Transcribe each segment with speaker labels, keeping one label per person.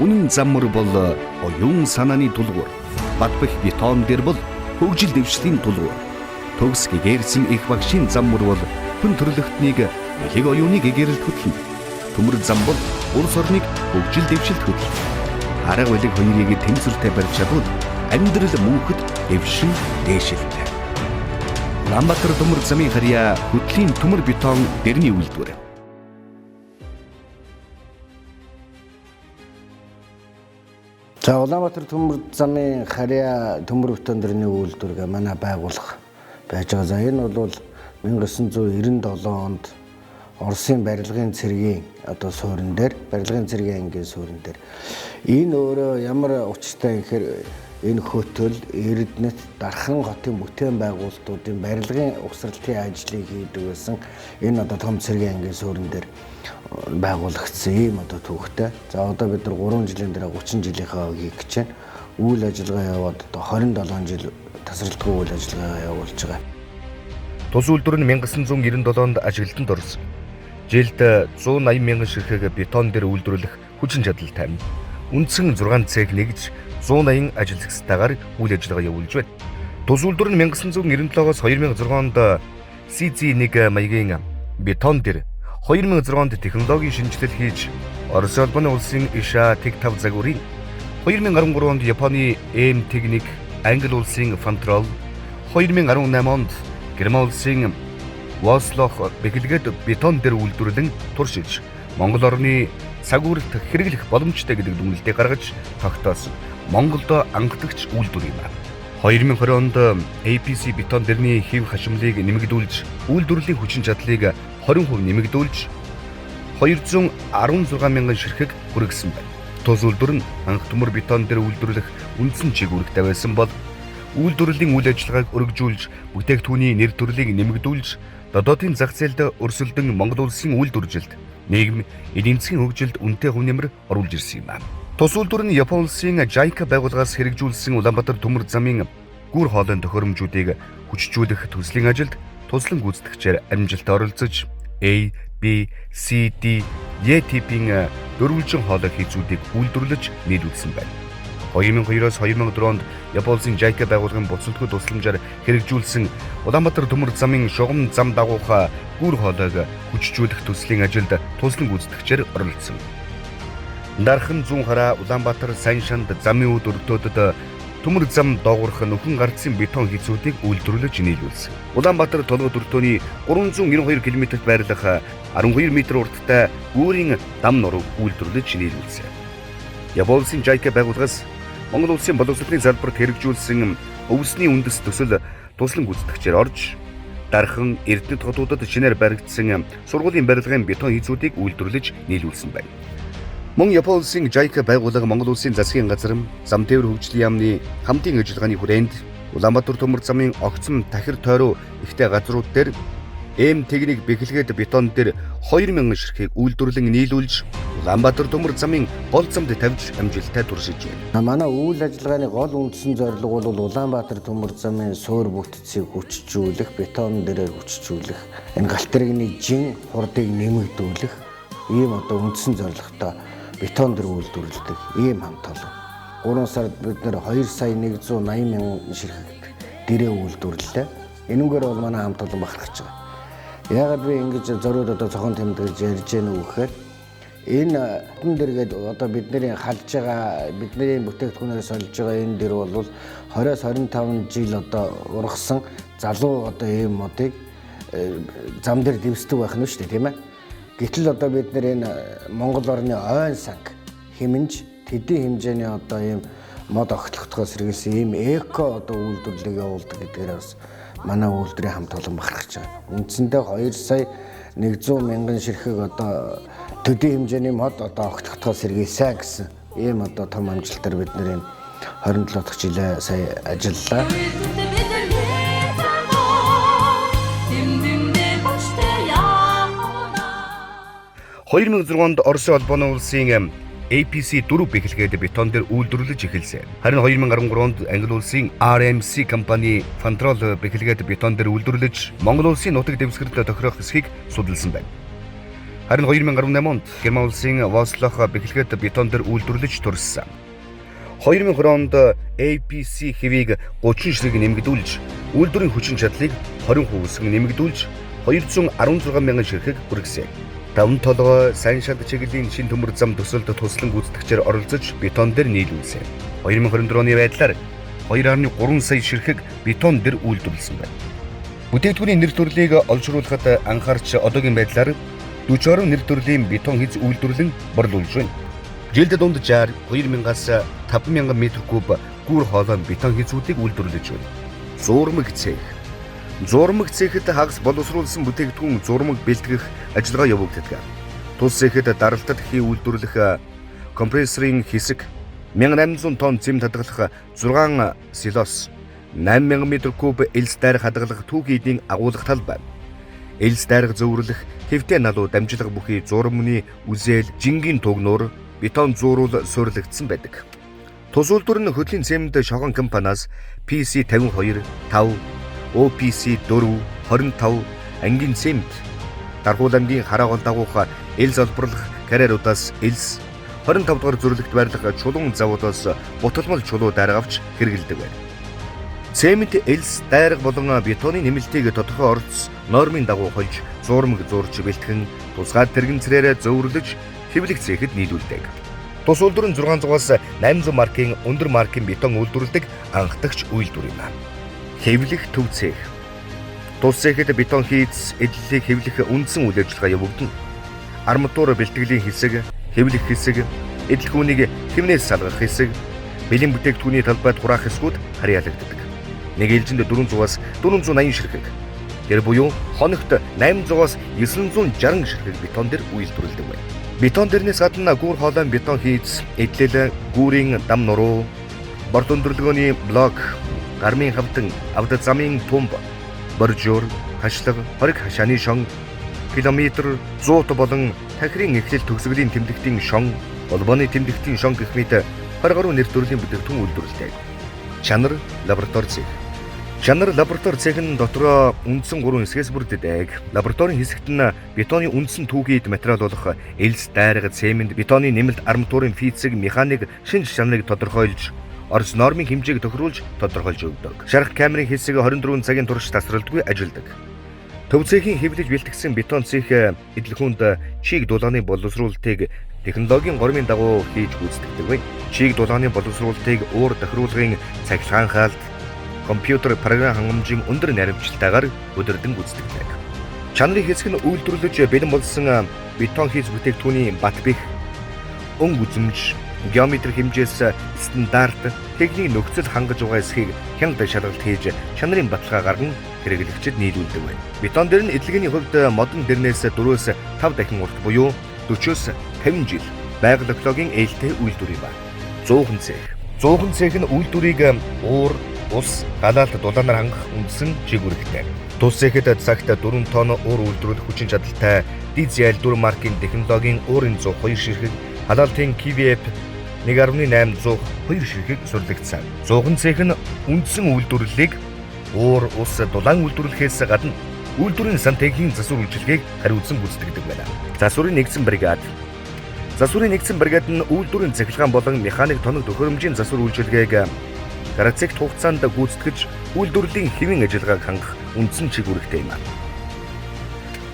Speaker 1: Үнэн заммар бол оюун санааны тулгуур. Батбах бетон дээр бол хөгжил дэвшлийн тулгуур. Төгс гэгэрсэн их багшийн заммар бол хүн төрлөختнийг элэг оюуныг гэгэрэлд хөтлөнө. Төмөр зам бол улс орныг хөгжил дэвшилд хөтлөнө. Арга үлэг хоёрыг тэнцвэртэй барьж чадвал амьдрал мөнхөд дэвшин дээшилтэй. Улаанбаатар төмөр замын харьяа хөтлийн төмөр бетон дэрний үйлдвэр.
Speaker 2: За Улаанбаатар төмөр замын харьяа төмөр бетон дэрний үйлдвэргээ манай байгуулах байж байгаа. За энэ бол 1997 онд Оросын барилгын цэргийн суурин дээр, барилгын цэргийн ангийн суурин дээр энэ өөрөө ямар учиртай гэхээр энэ хөтөл Эрдэнэт Дархан хотын бүтээн байгуулалтуудын барилгын угсралтын ажлыг хийдэг байсан. Энэ том цэргийн ангийн суурин дээр байгуулагдсан ийм түүхтэй. За одоо бид нар 3 жилийн дараа 30 жилийнхаа өгийг гэж байна. Үйл ажиллагаа яваад 27 жил тасралтгүй үйл ажиллагаа явуулж байгаа.
Speaker 1: Тус үйлдвэр нь 1997 онд ажиглалтанд орсон. Жилд 180 мянган ширхэг бетон дээр үйлдвэрлэх хүчин чадалтай. Үндсэн 6 цех нэгж 180 ажилтнуудаар үйл ажиллагаа явуулж байна. Тус үйлдвэр нь 1997-оос 2006 онд CZ1 маягийн бетон дээр 2006 онд технологийн шинжилэл хийж Орос улбаны улсын Иша Тэг5 загварын 2013 онд Японы M Technic Англи улсын Fantrol 2018 онд Герман улсын Вослох бэхлэгэд бетон дээр үйлдвэрлэн туршиж Монгол орны цагуурт хэрэглэх боломжтой гэдэг дүгнэлтийг гаргаж тогтоосон Монголд анхдагч үйлдвэр юм. 2020 онд APC бетон дэрний хэв хашимлыг нэмэгдүүлж үйлдвэрлэлийн хүчин чадлыг 20% нэмэгдүүлж 216 мянган ширхэг хүргэсэн байна. Тус үйлдвэр нь анх төмөр бетон дээр үйлдвэрлэх үндсэн чиглэлтэй байсан бол үйлдвэрлэлийн үйл ажиллагааг өргөжүүлж бүтээгдэхүүний нэр төрлийг нэмэгдүүлж дотоодын зах зээлд өрсөлдөн Монгол улсын үйлдвэржилт, нийгэм, эдийн засгийн хөгжилд үнэтэй хөв нэмэр оруулж ирсэн юм. Тус үйлдвэр нь Япон улсын JICA байгууллагаас хэрэгжүүлсэн Улаанбаатар төмөр замын гүр хоолойн тохиромжуудыг хүчжүүлэх төслийн ажилд туслан гүйцэтгэгчээр амжилттай оролцож A, B, C, D, E типийн дөрвөлжин хоолой хийцүүдийг үйлдвэрлэж нийлүүлсэн байна. 2002-оос 2004 онд Япон улсын JICA байгууллагын буцалтгүй тусламжаар хэрэгжүүлсэн Улаанбаатар төмөр замын шугам зам дагуух гүр хоолойг хүчжүүлэх төслийн ажилд туслан гүйцэтгэгчээр оролцсон. Дархан зүүн хараа Улаанбаатар сайн шанд замын үд өртөөдөд төмөр зам доогоорох нөхөн гардсан бетон хийцүүдийг үйлдвэрлэж нийлүүлсэн. Улаанбаатар толгойд өртөөний 392 км байрлах 12 м урттай гүүрийн дам нуруу үйлдвэрлэж нийлүүлсэн. Япон улсын JICA байгууллагаас Монгол улсын боловсролын салбарт хэрэгжүүлсэн өвсний үндэс төсөл туслан гүйцэтгэгчээр орж Дархан Эрдэнэт хотуудад шинээр баригдсан сургуулийн барилгын бетон хийцүүдийг үйлдвэрлэж нийлүүлсэн байна. Мөн Япон улсын JICA байгууллага Монгол улсын засгийн газар, зам тээвэр хөгжлийн яамны хамтын ажиллагааны хүрээнд Улаанбаатар төмөр замын огцом тахир тойроо ихтэй газрууд дээр M Technic бэхлэгэд бетон дээр 2000 ширхгийг үйлдвэрлэн нийлүүлж Улаанбаатар төмөр замын гол замд тавьж амжилттай туршиж байна.
Speaker 2: Манай үйл ажиллагааны гол үндсэн зорилго бол Улаанбаатар төмөр замын суур бүтцийг хүчжүүлэх, бетон дээрээ хүчжүүлэх, энэ галт тэрэгний жин хурдыг нэмэгдүүлэх ийм үндсэн зорилготой бетон дээр үйлдвэрлэдэг ийм хамт олон. 3 сард бид нэр 2,180,000 ширхэг дээрээ үйлдвэрлэлээ. Энүүгээр бол манай хамт олон бахархаж байгаа. Яагаад би ингэж зориуд цохон тэмдэглэж ярьж гэнэ үү гэхээр энэ хүн дэргээд бидний халж байгаа бидний бүтээгдэхүүнээр сольж байгаа энэ дэр бол 20-с 25 жил ургасан залуу ийм модыг зам дээр дэвсдэг байх нь шүү дээ, тийм ээ. Гэтэл бид нэр энэ Монгол орны ойн санг хэмнж тэдийн хэмжээний ийм мод огтлохдохоос сэргийлсэн ийм эко үйлдвэрлэлийг явуулдаг гэдгээр бас манай үйлдвэрийн хамт олон бахархаж байгаа. Үндсэндээ 2,100,000 ширхэг төдий хэмжээний мод огтлохдохоос сэргийлсэн гэсэн ийм том амжилтаар бид нэр энэ 27 дахь жилээ сая ажиллалаа.
Speaker 1: 2006 онд Орос улбаны улсын APC 4 бэхлэгэд бетон дээр үйлдвэрлэж эхэлсэн. Харин 2013 онд Англи улсын RMC компани Fantrol бэхлэгэд бетон дээр үйлдвэрлэж Монгол улсын нутаг дэвсгэрт тохирох эсхийг судалсан байна. Харин 2018 онд Герман улсын Вослох бэхлэгэд бетон дээр үйлдвэрлэж турсан. 2020 онд APC хэвийг 30 ширхэг нэмэгдүүлж, үйлдвэрийн хүчин чадлыг 20% нэмэгдүүлж 216 мянган ширхэг хүргэсэн. Даван толгой сайн шат чиглэлийн шин төмөр зам төсөлд туслан гүйцэтгэгчээр оролцож бетон дээр нийлүүлсэн. 2024 оны байдлаар 2.3 сая ширхэг бетон дээр үйлдвэрлэсэн байна. Бүтээгдэхүүний нэр төрлийг олшруулахад анхаарч одоогийн байдлаар 40 нэр төрлийн бетон хийц үйлдвэрлэн борлуулж байна. Жилд дунджаар 2000-аас 5000 м3 гүүр хоолой бетон хийцүүдийг үйлдвэрлэж байна. Зурмаг цех. Зурмаг цехэд хагас боловсруулсан бүтээгдэхүүн зурмаг бэлтгэх ажиллагаа явагддаг. Тус цехэд даралтад хий үйлдвэрлэх компрессорын хэсэг 1800 тонн зэм хадгалах 6 силос 8000 м3 элс дайрах хадгалах түүхийдийн агуулгах тал байна. Элс дайрах зөвөрлөх хэвтэй налуу дамжлага бүхий зурмны үзэл жингийн тугнуур бетон зууруул суйрлагдсан байдаг. Тус үйлдвэр нь хөдлийн цемент шогон компаниас PC 52, 5, OPC 4, 25 ангийн цемент, Даргуул аймгийн Хараагол дагуух элс олборлох карьеруудаас элс 25 дугаар зөвлөлт байрлах чулуун завуудаас буталмал чулуу дайраг авч хэрэглэдэг байна. Цемент элс дайраг болон бетоны нэмэлтийг тодорхой оролцсон нормын дагуу хольж зурмаг зурж бэлтгэн тусгай тэрэгэн цэрээр зөвөрлөж хэвлэх цехэд нийлүүлдэг. Тус үйлдвэр нь 600-аас 800 маркийн өндөр маркийн бетон үйлдвэрлэдэг анхдагч үйлдвэр юм. Хэвлэх төв цех. Тус цехэд бетон хийц эдлэлийг хэвлэх үндсэн үйл ажиллагаа явагдана. Арматур бэлтгэлийн хэсэг, хэвлэх хэсэг, эдлхүүнийг хэвнээс салгах хэсэг, бэлэн бүтээгдэхүүний талбайд хураах хэсгүүд харьяалагддаг. Нэг ээлжинд 400-аас 480 ширхэг. Тэр буюу хоногт 800-аас 960 ширхэг бетон дээр үйлдвэрлэдэг байна. Бетон дээрнээс гадна гүүр хоолой бетон хийц, эдлэл, гүүрийн дам нуруу, борд өндөрлөгөөний блок, гармын хавтан, авд замын тумб, боржуур, хашлаг, хориг хашааны шон, километр 100 болон тахирын эхлэл төгсгөлийн тэмдэгтийн шон, холбооны тэмдэгтийн шон гэх мэт 20 гаруй нэр төрлийн бүтээгдэхүүн үйлдвэрлэдэг. Чанар лаборатори цех. Чанар лаборатори цех нь дотроо үндсэн 3 хэсгээс бүрддэг. Лабораторийн хэсэгт нь бетоны үндсэн түүхийд материал болох элс, дайраг, цемент, бетоны нэмэлт арматурын физик, механик шинж чанарыг тодорхойлж, орос нормын хэмжээг тохируулж тодорхойлж өгдөг. Шарах камерын хэсэг 24 цагийн турш тасралтгүй ажилладаг. Төв цехийн хэвлэж бэлтгэсэн бетон цех эдлхүүнд чиг дулааны боловсруулалтыг технологийн гормын дагуу хийж гүйцэтгэдэг байна. Чиг дулааны боловсруулалтыг уур тохируулгын цахилгаан хаалт, компьютер програм хангамжийн өндөр наривчлалтайгаар өдөрдөн гүйцэтгэдэг. Чанарын хэсэг нь үйлдвэрлэж бэлэн болсон бетон хийц бүтээгдэхүүний бат бэх, өн үзэмж, геометри хэмжээс стандарт техникийн нөхцөл хангаж байгаа эсхийг хяналт шалгалт хийж чанарын баталгаа гарган хэрэглэгчид нийлүүлдэг байна. Бетон дээр нь эдлэгийн хувьд модон дэрнээс 4-өөс 5 дахин урт буюу 40-оос 50 жил байгаль экологийн ээлтэй үйлдвэр юм. Зуухан цех. Зуухан цех нь үйлдвэрийг уур, ус, галаалт дулаанаар хангах үндсэн чиг үүрэгтэй. Тус цехэд цагт 4 тонн уур үйлдвэрлэх хүчин чадалтай DZL 4 маркийн технологийн уурын 102 ширхэг, халаалтын KVF 1.802 ширхэг сурлагдсан. Зуухан цех нь үндсэн үйлдвэрлэлийг уур, ус, дулаан үйлдвэрлэхээс гадна үйлдвэрийн сантехникийн засвар үйлчилгээг хариуцсан гүйцэтгэдэг байна. Засварын нэгдсэн бригад. Засварын нэгдсэн бригад нь үйлдвэрийн цахилгаан болон механик тоног төхөөрөмжийн засвар үйлчилгээг гарацэгт хугацаанд гүйцэтгэж үйлдвэрлэлийн хэвийн ажиллагааг хангах үндсэн чиг үүрэгтэй юм.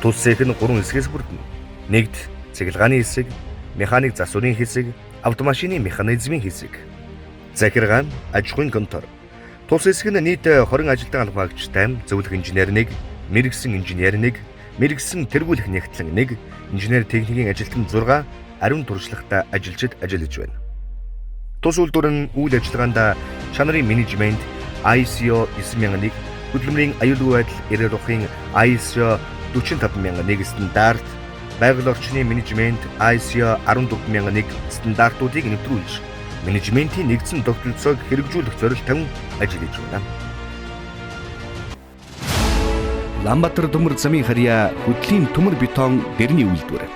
Speaker 1: Тус цех нь 3 хэсгээс бүрдэнэ. Нэгд цахилгааны хэсэг, механик засварын хэсэг, автомашины механизмын хэсэг. Захиргаан, аж ахуйн контор. Тус хэсэг нь нийт 20 ажилтан албаагчтай, зөвлөх инженер 1, мэргэжсэн инженер 1, мэргэжсэн тэргүүлэх нэгтлэн 1, инженер техникийн ажилтан 6, ариун туршлагатай ажилчид ажиллаж байна. Тус үйлдвэр нь үйл ажиллагаанд чанарын менежмент ISO 9001, хөдөлмөрийн аюулгүй байдал эрэлхүүхийн ISO 45001 стандарт, байгаль орчны менежмент ISO 14001 стандартуудыг нэвтрүүлж, менежментийн нэгдсэн тогтолцоог хэрэгжүүлэх зорилт тавин ажиллаж байна. Улаанбаатар төмөр замын харьяа хөдлийн төмөр бетон дэрний үйлдвэр.